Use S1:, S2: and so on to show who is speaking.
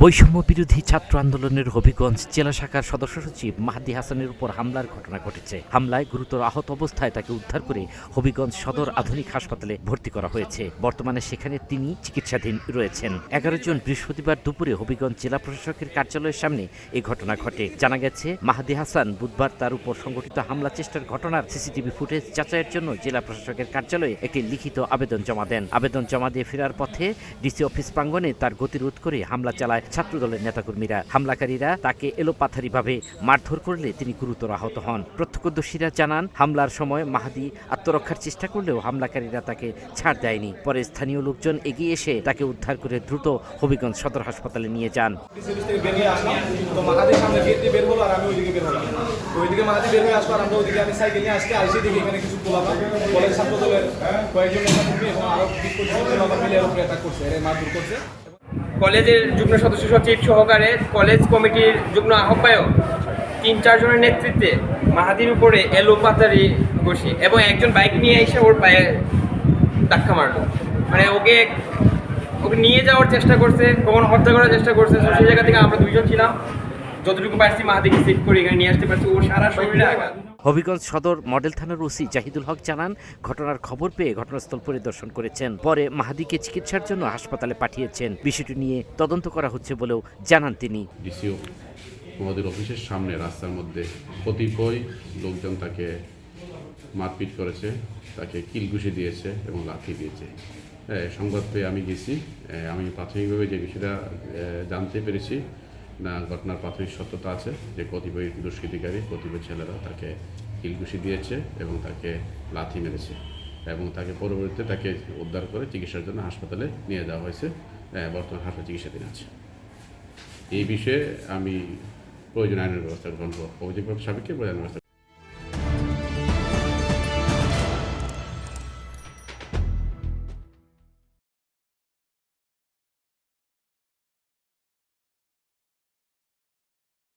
S1: বৈষম্য বিরোধী ছাত্র আন্দোলনের হবিগঞ্জ জেলা শাখার সদস্য সচিব মাহদি হাসানের উপর হামলার ঘটনা ঘটেছে। হামলায় গুরুতর আহত অবস্থায় তাকে উদ্ধার করে হবিগঞ্জ সদর আধুনিক হাসপাতালে ভর্তি করা হয়েছে। বর্তমানে সেখানে তিনি চিকিৎসাধীন রয়েছেন। 11 জন বৃহস্পতিবার দুপুরে হবিগঞ্জ জেলা প্রশাসকের কার্যালয়ের সামনে এই ঘটনা ঘটে। জানা গেছে, মাহদি হাসান বুধবার তার উপর সংঘটিত হামলা চেষ্টার ঘটনার সিসিটিভি ফুটেজ যাচাইয়ের জন্য জেলা প্রশাসকের কার্যালয়ে একটি লিখিত আবেদন জমা দেন। আবেদন জমা দিয়ে ফেরার পথে ডিসি অফিস প্রাঙ্গণে তার গতিরোধ করে হামলা চালায় ছাত্রদলের নেতাকর্মীরা। হামলাকারীরা তাকে এলোপাথারিভাবে মারধর করলে তিনি গুরুতর আহত হন। প্রত্যক্ষদর্শীরা জানান, হামলার সময় মাহদি আত্মরক্ষার চেষ্টা করলেও হামলাকারীরা তাকে ছাড় দেয়নি। পরে স্থানীয় লোকজন এগিয়ে এসে তাকে উদ্ধার করে দ্রুত হবিগঞ্জ সদর হাসপাতালে নিয়ে যান।
S2: কলেজের যুগ্ম সদস্য সচিব সহকারে কলেজ কমিটির যুগ্ম আহ্বায়ক 3-4 জনের নেতৃত্বে মাহাদির উপরে এলোপাতারি বসি এবং একজন বাইক নিয়ে এসে ওর পায়ে ধাক্কা মারলো। মানে ওকে নিয়ে যাওয়ার চেষ্টা করছে, কখন হত্যা করার চেষ্টা করছে। সেই জায়গা থেকে আমরা 2 জন ছিলাম, যতটুকু পারছি মাহাদিকে সেভ করে এখানে নিয়ে আসতে পারছি। ওর সারা শরীরে আঘাত।
S1: হবিগঞ্জ সদর মডেল থানার ওসি জাহিদুল হক জানান, ঘটনার খবর পেয়ে ঘটনাস্থল পরিদর্শন করেছেন। পরে মাহাদিকে চিকিৎসার জন্য হাসপাতালে পাঠিয়েছেন। বিষয়টি নিয়ে তদন্ত করা হচ্ছে বলেও জানান তিনি।
S3: ডিসিও আমাদের অফিসের সামনে রাস্তার মধ্যে কতিপয় লোকজন তাকে মারপিট করেছে, তাকে কিলঘুষি দিয়েছে এবং লাঠি দিয়েছে। সংবাদ পেয়ে আমি গেছি। আমি প্রাথমিকভাবে যে বিষয়টা জানতে পেরেছি, না ঘটনার প্রাথমিক সত্যতা আছে যে কতিপয় দুষ্কৃতিকারী, কতিপয় ছেলেরা তাকে কিলঘুষি দিয়েছে এবং তাকে লাথি মেরেছে এবং তাকে পরবর্তীতে তাকে উদ্ধার করে চিকিৎসার জন্য হাসপাতালে নিয়ে যাওয়া হয়েছে। বর্তমান হাসপাতালে চিকিৎসাধীন আছে। এই বিষয়ে আমি প্রয়োজনীয় আইনের ব্যবস্থা গ্রহণ করব, অভিযোগপত্র সাপেক্ষে প্রয়োজনীয় ব্যবস্থা